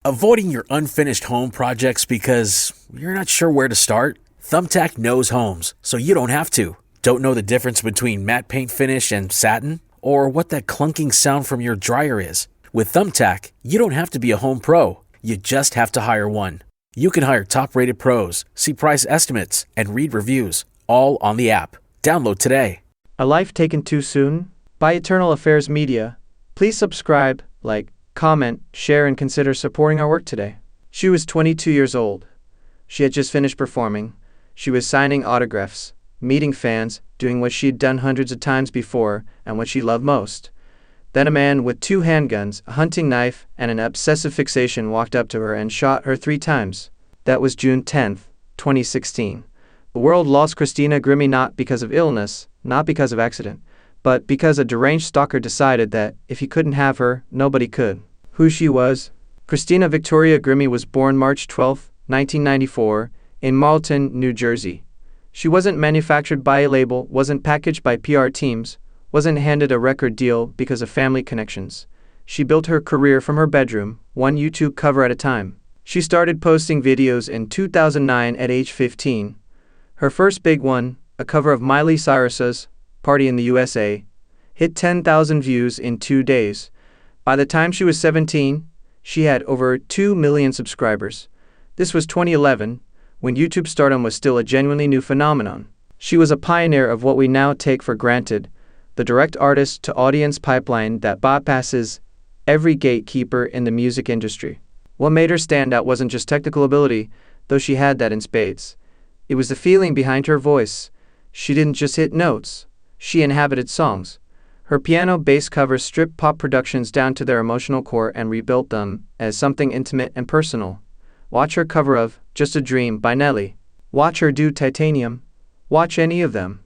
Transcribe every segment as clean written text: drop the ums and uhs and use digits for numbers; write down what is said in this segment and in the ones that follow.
Avoiding your unfinished home projects because you're not sure where to start? Thumbtack knows homes, so you don't have to. Don't know the difference between matte paint finish and satin? Or what that clunking sound from your dryer is? With Thumbtack, you don't have to be a home pro. You just have to hire one. You can hire top-rated pros, see price estimates, and read reviews, all on the app. Download today. A Life Taken Too Soon? By Eternal Affairs Media. Please subscribe, like, comment, share, and consider supporting our work today. She was 22 years old. She had just finished performing. She was signing autographs, meeting fans, doing what she'd done hundreds of times before and what she loved most. Then a man with 2 handguns, a hunting knife, and an obsessive fixation walked up to her and shot her 3 times. That was June 10, 2016. The world lost Christina Grimmie not because of illness, not because of accident, but because a deranged stalker decided that if he couldn't have her, nobody could. Who she was? Christina Victoria Grimmie was born March 12, 1994, in Marlton, New Jersey. She wasn't manufactured by a label, wasn't packaged by PR teams, wasn't handed a record deal because of family connections. She built her career from her bedroom, one YouTube cover at a time. She started posting videos in 2009 at age 15. Her first big one, a cover of Miley Cyrus's Party in the USA, hit 10,000 views in 2 days. By the time she was 17, she had over 2 million subscribers. This was 2011, when YouTube stardom was still a genuinely new phenomenon. She was a pioneer of what we now take for granted, the direct artist-to-audience pipeline that bypasses every gatekeeper in the music industry. What made her stand out wasn't just technical ability, though she had that in spades. It was the feeling behind her voice. She didn't just hit notes. She inhabited songs. Her piano-bass covers stripped pop productions down to their emotional core and rebuilt them as something intimate and personal. Watch her cover of Just a Dream by Nelly. Watch her do Titanium. Watch any of them.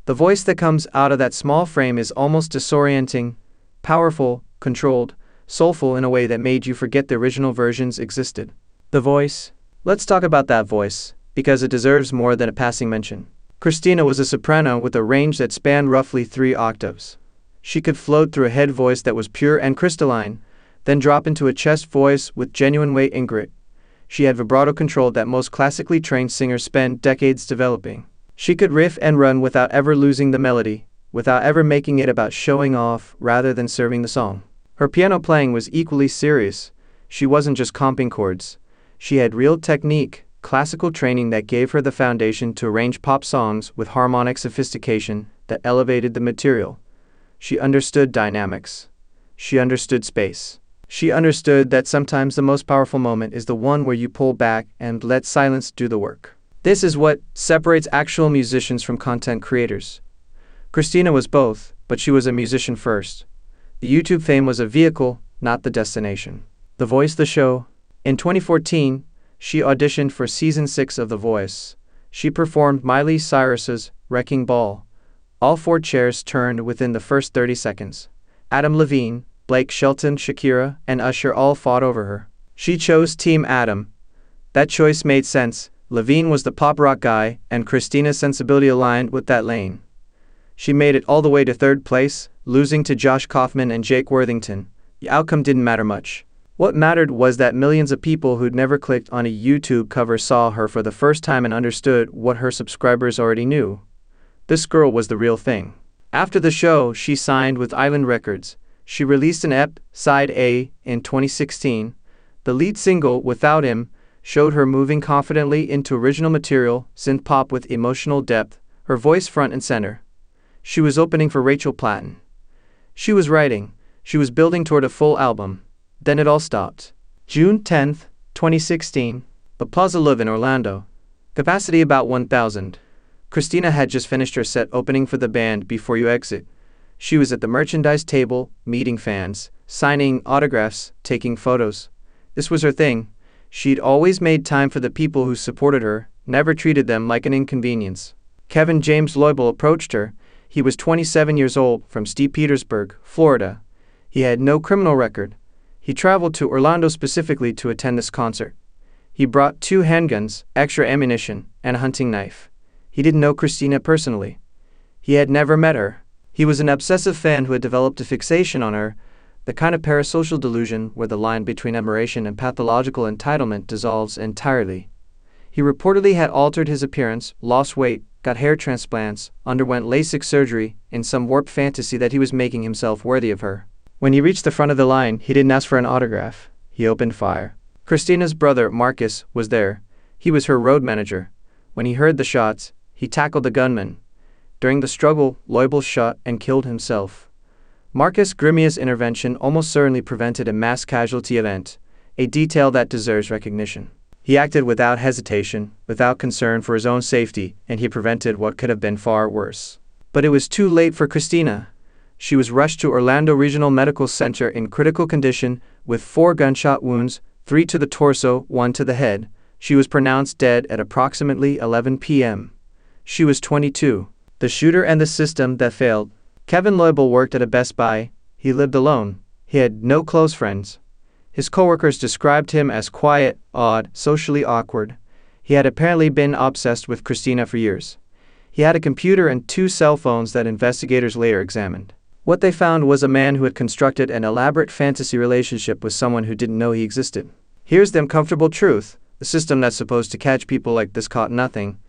The voice that comes out of that small frame is almost disorienting, powerful, controlled, soulful in a way that made you forget the original versions existed. The voice? Let's talk about that voice, because it deserves more than a passing mention. Christina was a soprano with a range that spanned roughly 3 octaves. She could float through a head voice that was pure and crystalline, then drop into a chest voice with genuine weight and grit. She had vibrato control that most classically trained singers spend decades developing. She could riff and run without ever losing the melody, without ever making it about showing off rather than serving the song. Her piano playing was equally serious. She wasn't just comping chords. She had real technique, classical training that gave her the foundation to arrange pop songs with harmonic sophistication that elevated the material. She understood dynamics. She understood space. She understood that sometimes the most powerful moment is the one where you pull back and let silence do the work. This is what separates actual musicians from content creators. Christina was both, but she was a musician first. The YouTube fame was a vehicle, not the destination. The Voice the Show. In 2014, she auditioned for Season 6 of The Voice. She performed Miley Cyrus's Wrecking Ball. All 4 chairs turned within the first 30 seconds. Adam Levine, Blake Shelton, Shakira, and Usher all fought over her. She chose Team Adam. That choice made sense. Levine was the pop rock guy, and Christina's sensibility aligned with that lane. She made it all the way to 3rd place, losing to Josh Kaufman and Jake Worthington. The outcome didn't matter much. What mattered was that millions of people who'd never clicked on a YouTube cover saw her for the first time and understood what her subscribers already knew. This girl was the real thing. After the show, she signed with Island Records. She released an EP, Side A, in 2016. The lead single, Without Him, showed her moving confidently into original material, synth pop with emotional depth, her voice front and center. She was opening for Rachel Platten. She was writing. She was building toward a full album. Then it all stopped. June 10, 2016. The Plaza Live in Orlando. Capacity about 1,000. Christina had just finished her set opening for the band Before You Exit. She was at the merchandise table, meeting fans, signing autographs, taking photos. This was her thing. She'd always made time for the people who supported her, never treated them like an inconvenience. Kevin James Loibel approached her. He was 27 years old, from St. Petersburg, Florida. He had no criminal record. He traveled to Orlando specifically to attend this concert. He brought 2 handguns, extra ammunition, and a hunting knife. He didn't know Christina personally. He had never met her. He was an obsessive fan who had developed a fixation on her, The kind of parasocial delusion where the line between admiration and pathological entitlement dissolves entirely. He reportedly had altered his appearance, lost weight, got hair transplants, underwent LASIK surgery, in some warped fantasy that he was making himself worthy of her. When he reached the front of the line, he didn't ask for an autograph. He opened fire. Christina's brother, Marcus, was there. He was her road manager. When he heard the shots, he tackled the gunman. During the struggle, Loibl shot and killed himself. Marcus Grimmie's intervention almost certainly prevented a mass casualty event, a detail that deserves recognition. He acted without hesitation, without concern for his own safety, and he prevented what could have been far worse. But it was too late for Christina. She was rushed to Orlando Regional Medical Center in critical condition, with 4 gunshot wounds, 3 to the torso, 1 to the head. She was pronounced dead at approximately 11 p.m. She was 22. The shooter and the system that failed. Kevin Loibl worked at a Best Buy. He lived alone. He had no close friends. His coworkers described him as quiet, odd, socially awkward. He had apparently been obsessed with Christina for years. He had a computer and 2 cell phones that investigators later examined. What they found was a man who had constructed an elaborate fantasy relationship with someone who didn't know he existed. Here's the uncomfortable truth. The system that's supposed to catch people like this caught nothing.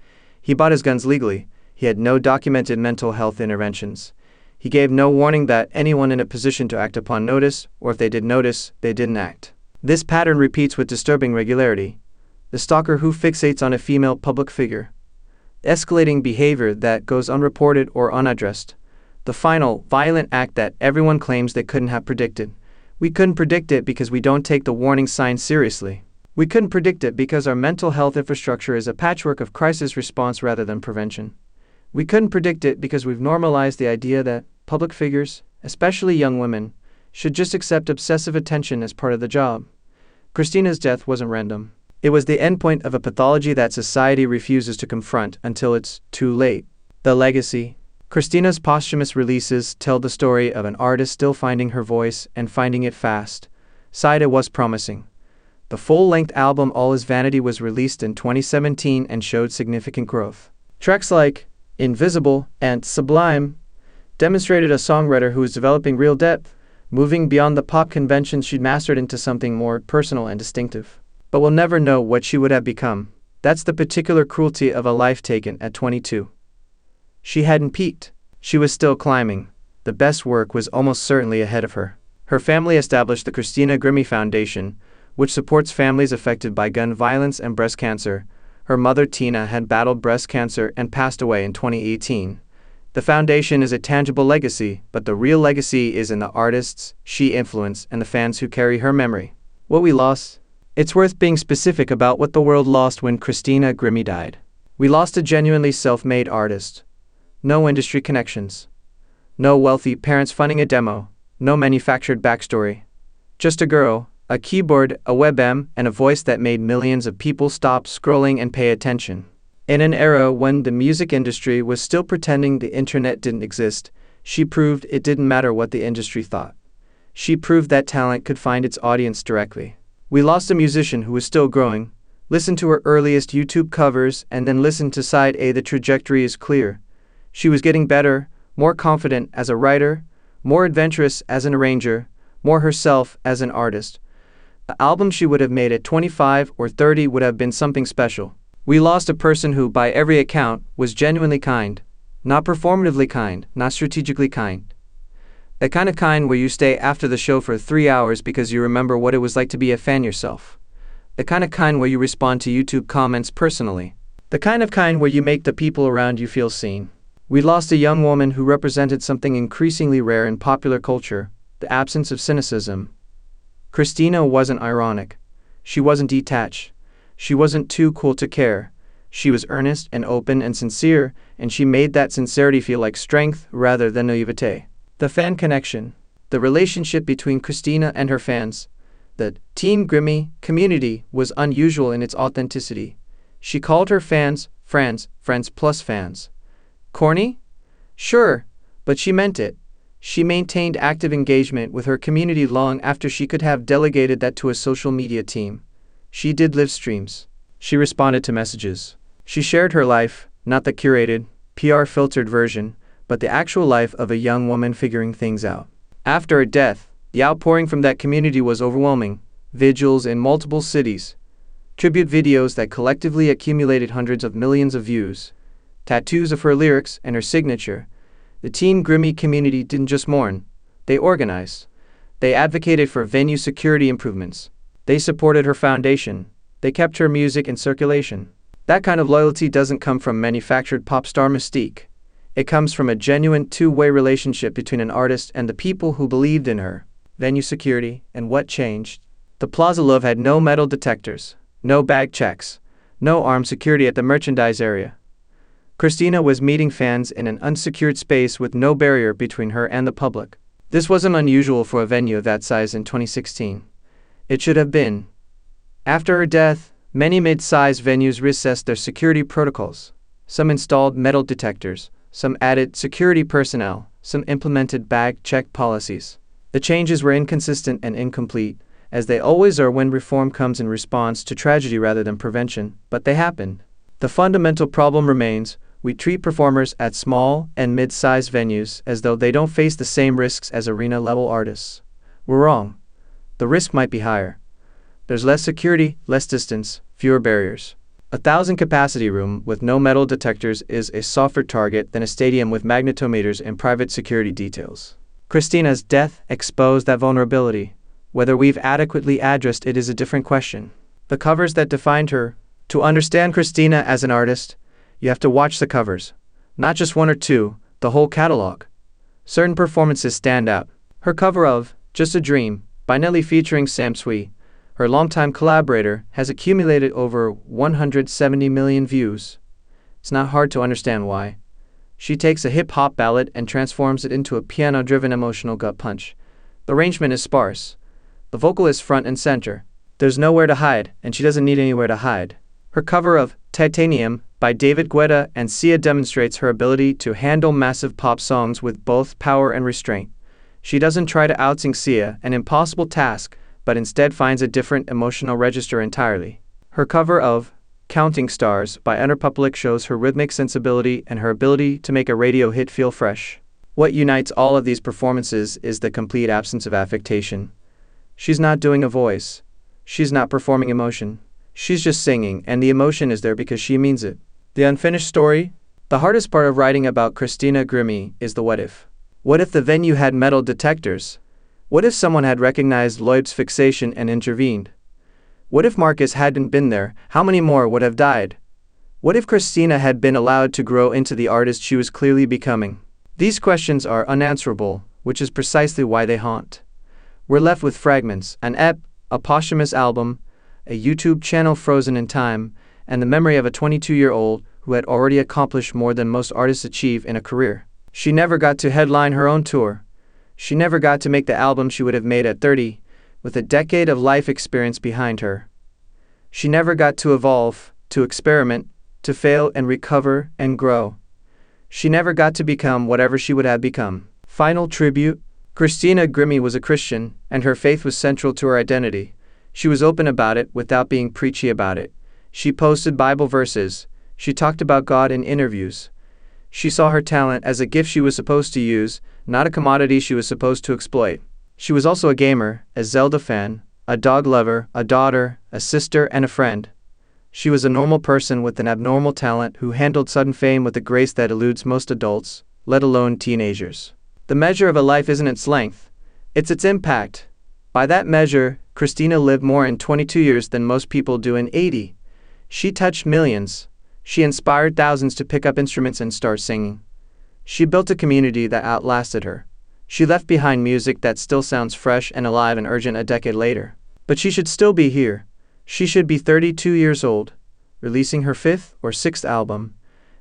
He bought his guns legally. He had no documented mental health interventions. He gave no warning that anyone in a position to act upon notice, or if they did notice, they didn't act. This pattern repeats with disturbing regularity. The stalker who fixates on a female public figure. Escalating behavior that goes unreported or unaddressed. The final, violent act that everyone claims they couldn't have predicted. We couldn't predict it because we don't take the warning signs seriously. We couldn't predict it because our mental health infrastructure is a patchwork of crisis response rather than prevention. We couldn't predict it because we've normalized the idea that public figures, especially young women, should just accept obsessive attention as part of the job. Christina's death wasn't random. It was the endpoint of a pathology that society refuses to confront until it's too late. The legacy. Christina's posthumous releases tell the story of an artist still finding her voice and finding it fast. Side was promising. The full-length album All Is Vanity was released in 2017 and showed significant growth. Tracks like Invisible and Sublime demonstrated a songwriter who was developing real depth, moving beyond the pop conventions she'd mastered into something more personal and distinctive. But we'll never know what she would have become. That's the particular cruelty of a life taken at 22. She hadn't peaked. She was still climbing. The best work was almost certainly ahead of her. Her family established the Christina Grimmie Foundation, which supports families affected by gun violence and breast cancer. Her mother Tina had battled breast cancer and passed away in 2018. The foundation is a tangible legacy, but the real legacy is in the artists she influenced and the fans who carry her memory. What we lost? It's worth being specific about what the world lost when Christina Grimmie died. We lost a genuinely self-made artist. No industry connections. No wealthy parents funding a demo. No manufactured backstory. Just a girl, a keyboard, a webcam, and a voice that made millions of people stop scrolling and pay attention. In an era when the music industry was still pretending the internet didn't exist, she proved it didn't matter what the industry thought. She proved that talent could find its audience directly. We lost a musician who was still growing. Listen to her earliest YouTube covers and then listen to side A. The trajectory is clear. She was getting better, more confident as a writer, more adventurous as an arranger, more herself as an artist. The album she would have made at 25 or 30 would have been something special. We lost a person who, by every account, was genuinely kind. Not performatively kind, not strategically kind. The kind of kind where you stay after the show for 3 hours because you remember what it was like to be a fan yourself. The kind of kind where you respond to YouTube comments personally. The kind of kind where you make the people around you feel seen. We lost a young woman who represented something increasingly rare in popular culture, the absence of cynicism. Christina wasn't ironic. She wasn't detached. She wasn't too cool to care. She was earnest and open and sincere, and she made that sincerity feel like strength rather than naivete. The fan connection. The relationship between Christina and her fans. The Team Grimmie community was unusual in its authenticity. She called her fans friends, friends plus fans. Corny? Sure, but she meant it. She maintained active engagement with her community long after she could have delegated that to a social media team. She did live streams. She responded to messages. She shared her life, not the curated, PR-filtered version, but the actual life of a young woman figuring things out. After her death, The outpouring from that community was overwhelming. Vigils in multiple cities, tribute videos that collectively accumulated hundreds of millions of views, tattoos of her lyrics and her signature. The Teen Grimmie community didn't just mourn, they organized. They advocated for venue security improvements. They supported her foundation. They kept her music in circulation. That kind of loyalty doesn't come from manufactured pop star mystique. It comes from a genuine two-way relationship between an artist and the people who believed in her. Venue security, and what changed? The Plaza Love had no metal detectors, no bag checks, no armed security at the merchandise area. Christina was meeting fans in an unsecured space with no barrier between her and the public. This wasn't unusual for a venue of that size in 2016. It should have been. After her death, many mid-sized venues reassessed their security protocols. Some installed metal detectors, some added security personnel, some implemented bag check policies. The changes were inconsistent and incomplete, as they always are when reform comes in response to tragedy rather than prevention, but they happened. The fundamental problem remains: we treat performers at small and mid-sized venues as though they don't face the same risks as arena-level artists. We're wrong. The risk might be higher. There's less security, less distance, fewer barriers. A 1,000-capacity room with no metal detectors is a softer target than a stadium with magnetometers and private security details. Christina's death exposed that vulnerability. Whether we've adequately addressed it is a different question. The covers that defined her. To understand Christina as an artist, you have to watch the covers. Not just one or two, the whole catalog. Certain performances stand out. Her cover of Just a Dream, by Nelly featuring Sam Tsui, her longtime collaborator, has accumulated over 170 million views. It's not hard to understand why. She takes a hip-hop ballad and transforms it into a piano-driven emotional gut punch. The arrangement is sparse. The vocal is front and center. There's nowhere to hide, and she doesn't need anywhere to hide. Her cover of Titanium by David Guetta and Sia demonstrates her ability to handle massive pop songs with both power and restraint. She doesn't try to outsing Sia, an impossible task, but instead finds a different emotional register entirely. Her cover of Counting Stars by Underpublic shows her rhythmic sensibility and her ability to make a radio hit feel fresh. What unites all of these performances is the complete absence of affectation. She's not doing a voice. She's not performing emotion. She's just singing, and the emotion is there because she means it. The unfinished story? The hardest part of writing about Christina Grimmie is the what if. What if the venue had metal detectors? What if someone had recognized Lloyd's fixation and intervened? What if Marcus hadn't been there? How many more would have died? What if Christina had been allowed to grow into the artist she was clearly becoming? These questions are unanswerable, which is precisely why they haunt. We're left with fragments, an EP, a posthumous album, a YouTube channel frozen in time, and the memory of a 22-year-old who had already accomplished more than most artists achieve in a career. She never got to headline her own tour. She never got to make the album she would have made at 30, with a decade of life experience behind her. She never got to evolve, to experiment, to fail and recover and grow. She never got to become whatever she would have become. Final tribute. Christina Grimmie was a Christian, and her faith was central to her identity. She was open about it without being preachy about it. She posted Bible verses. She talked about God in interviews. She saw her talent as a gift she was supposed to use, not a commodity she was supposed to exploit. She was also a gamer, a Zelda fan, a dog lover, a daughter, a sister, and a friend. She was a normal person with an abnormal talent who handled sudden fame with a grace that eludes most adults, let alone teenagers. The measure of a life isn't its length, it's its impact. By that measure, Christina lived more in 22 years than most people do in 80. She touched millions. She inspired thousands to pick up instruments and start singing. She built a community that outlasted her. She left behind music that still sounds fresh and alive and urgent a decade later. But she should still be here. She should be 32 years old, releasing her 5th or 6th album,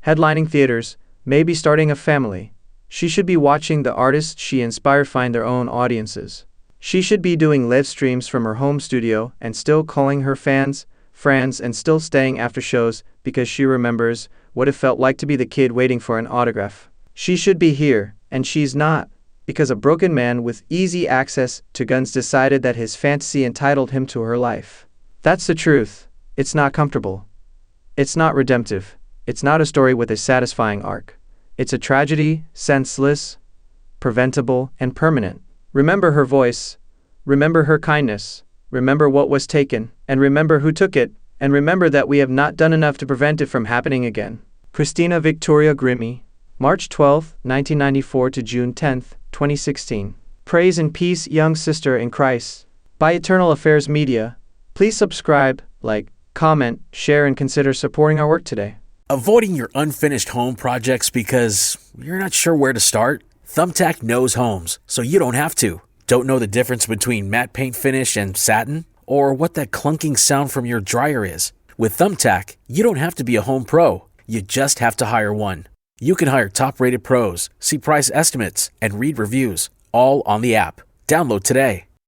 headlining theaters, maybe starting a family. She should be watching the artists she inspired find their own audiences. She should be doing live streams from her home studio and still calling her fans, friends, and still staying after shows because she remembers what it felt like to be the kid waiting for an autograph. She should be here, and she's not, because a broken man with easy access to guns decided that his fantasy entitled him to her life. That's the truth. It's not comfortable. It's not redemptive. It's not a story with a satisfying arc. It's a tragedy, senseless, preventable, and permanent. Remember her voice, Remember her kindness, remember what was taken, and remember who took it, and remember that we have not done enough to prevent it from happening again. Christina Victoria Grimmie, March 12, 1994 to June 10, 2016. Praise and peace, young sister in Christ. By Eternal Affairs Media, please subscribe, like, comment, share, and consider supporting our work today. Avoiding your unfinished home projects because you're not sure where to start? Thumbtack knows homes, so you don't have to. Don't know the difference between matte paint finish and satin? Or what that clunking sound from your dryer is? With Thumbtack, you don't have to be a home pro. You just have to hire one. You can hire top-rated pros, see price estimates, and read reviews, all on the app. Download today.